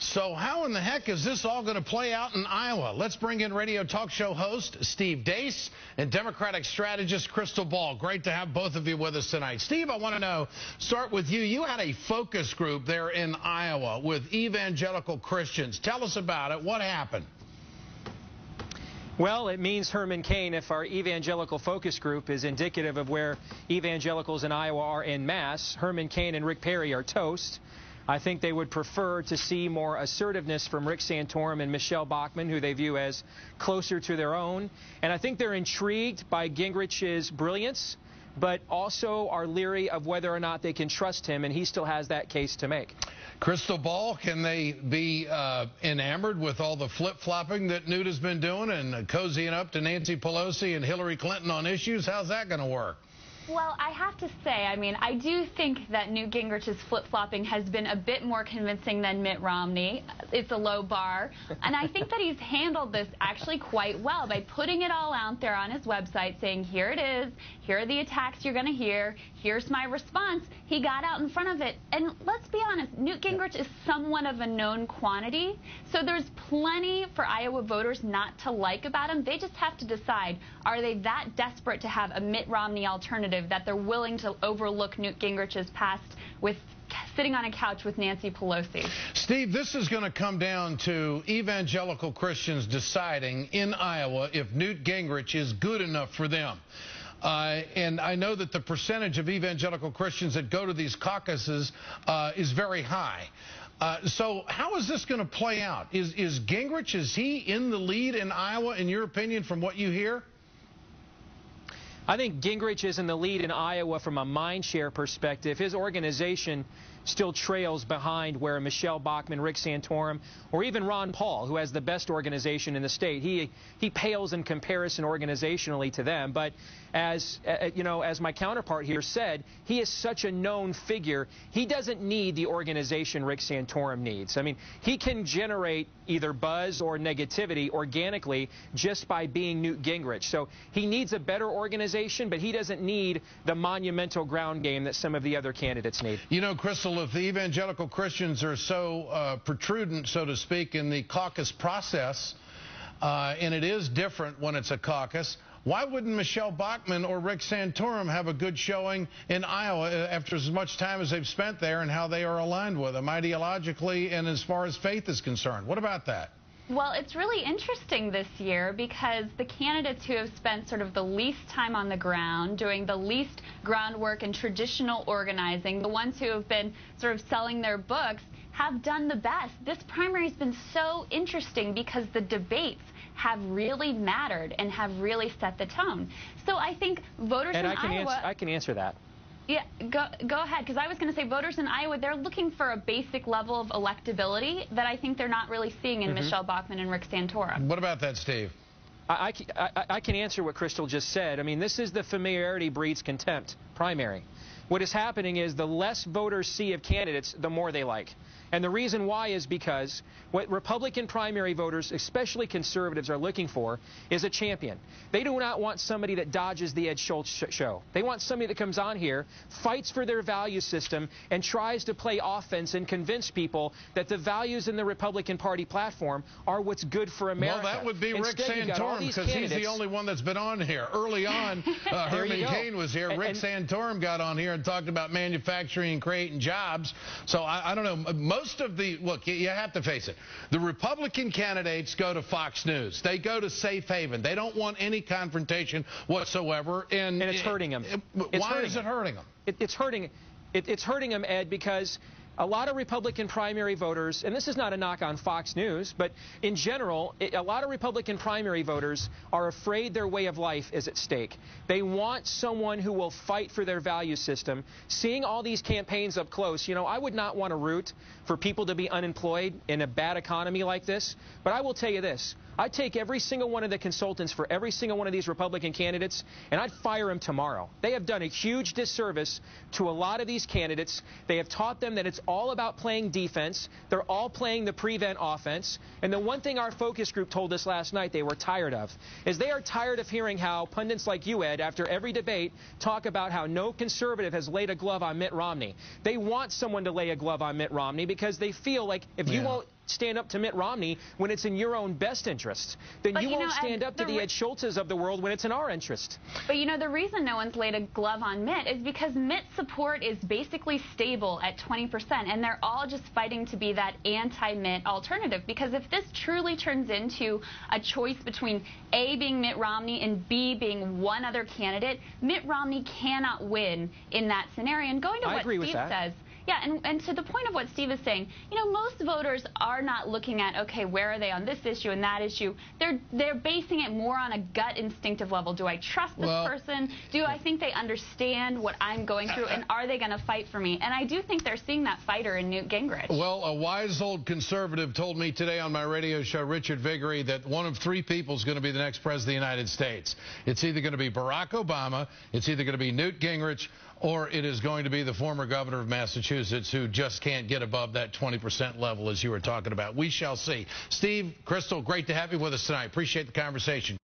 So how in the heck is this all going to play out in Iowa? Let's bring in radio talk show host Steve Deace and Democratic strategist Crystal Ball. Great to have both of you with us tonight. Steve, I want to know, start with you. You had a focus group there in Iowa with evangelical Christians. Tell us about it. What happened? Well, it means Herman Cain, if our evangelical focus group is indicative of where evangelicals in Iowa are en masse, Herman Cain and Rick Perry are toast. I think they would prefer to see more assertiveness from Rick Santorum and Michelle Bachmann, who they view as closer to their own. And I think they're intrigued by Gingrich's brilliance, but also are leery of whether or not they can trust him, and he still has that case to make. Crystal Ball, can they be enamored with all the flip-flopping that Newt has been doing and cozying up to Nancy Pelosi and Hillary Clinton on issues? How's that going to work? Well, I have to say, I do think that Newt Gingrich's flip-flopping has been a bit more convincing than Mitt Romney. It's a low bar. And I think that he's handled this actually quite well by putting it all out there on his website, saying, here it is, here are the attacks you're going to hear, here's my response. He got out in front of it. And let's be honest, Newt Gingrich is somewhat of a known quantity, so there's plenty for Iowa voters not to like about him. They just have to decide, are they that desperate to have a Mitt Romney alternative that they're willing to overlook Newt Gingrich's past with sitting on a couch with Nancy Pelosi? Steve, this is going to come down to evangelical Christians deciding in Iowa if Newt Gingrich is good enough for them. And I know that the percentage of evangelical Christians that go to these caucuses is very high. So how is this going to play out? Is Gingrich, is he in the lead in Iowa, in your opinion, from what you hear? I think Gingrich is in the lead in Iowa from a mind share perspective. His organization still trails behind where Michelle Bachmann, Rick Santorum, or even Ron Paul, who has the best organization in the state. He pales in comparison organizationally to them. But as as my counterpart here said, he is such a known figure. He doesn't need the organization Rick Santorum needs. I mean, he can generate either buzz or negativity organically just by being Newt Gingrich. So he needs a better organization, but he doesn't need the monumental ground game that some of the other candidates need. You know, Crystal, if the evangelical Christians are so protrudent, so to speak, in the caucus process, and it is different when it's a caucus, why wouldn't Michelle Bachmann or Rick Santorum have a good showing in Iowa after as much time as they've spent there and how they are aligned with them ideologically and as far as faith is concerned? What about that? Well, it's really interesting this year because the candidates who have spent sort of the least time on the ground, doing the least groundwork and traditional organizing, the ones who have been sort of selling their books, have done the best. This primary has been so interesting because the debates have really mattered and have really set the tone. So I think voters in Iowa... I can answer that. Yeah, go ahead, because I was going to say voters in Iowa, they're looking for a basic level of electability that I think they're not really seeing in Michelle Bachmann and Rick Santorum. What about that, Steve? I can answer what Crystal just said. I mean, this is the familiarity breeds contempt primary. What is happening is the less voters see of candidates, the more they like. And the reason why is because what Republican primary voters, especially conservatives, are looking for is a champion. They do not want somebody that dodges the Ed Schultz show. They want somebody that comes on here, fights for their value system, and tries to play offense and convince people that the values in the Republican Party platform are what's good for America. Well, that would be Rick Santorum, because he's the only one that's been on here. Early on, Herman Cain was here. Rick Santorum got on here and talked about manufacturing and creating jobs. So I don't know. Most of the, look, you have to face it. The Republican candidates go to Fox News. They go to Safe Haven. They don't want any confrontation whatsoever. And it's hurting them. Why is it hurting them? It's hurting them, Ed, because a lot of Republican primary voters, and this is not a knock on Fox News, but in general, a lot of Republican primary voters are afraid their way of life is at stake. They want someone who will fight for their value system. Seeing all these campaigns up close, you know, I would not want to root for people to be unemployed in a bad economy like this, but I will tell you this. I'd take every single one of the consultants for every single one of these Republican candidates, and I'd fire them tomorrow. They have done a huge disservice to a lot of these candidates. They have taught them that it's all about playing defense. They're all playing the prevent offense. And the one thing our focus group told us last night they were tired of is they are tired of hearing how pundits like you, Ed, after every debate, talk about how no conservative has laid a glove on Mitt Romney. They want someone to lay a glove on Mitt Romney because they feel like if you won't stand up to Mitt Romney when it's in your own best interest, then you won't stand up to the Ed Schultzes of the world when it's in our interest. But you know, the reason no one's laid a glove on Mitt is because Mitt's support is basically stable at 20%, and they're all just fighting to be that anti-Mitt alternative. Because if this truly turns into a choice between A, being Mitt Romney, and B, being one other candidate, Mitt Romney cannot win in that scenario. And going to what Steve says, yeah, and to the point of what Steve is saying, you know, most voters are not looking at, okay, where are they on this issue and that issue. They're basing it more on a gut instinctive level. Do I trust this person? Do I think they understand what I'm going through? And are they going to fight for me? And I do think they're seeing that fighter in Newt Gingrich. Well, a wise old conservative told me today on my radio show, Richard Viguerie, that one of three people is going to be the next president of the United States. It's either going to be Barack Obama, it's either going to be Newt Gingrich, or it is going to be the former governor of Massachusetts, who just can't get above that 20% level, as you were talking about. We shall see. Steve, Crystal, great to have you with us tonight. Appreciate the conversation.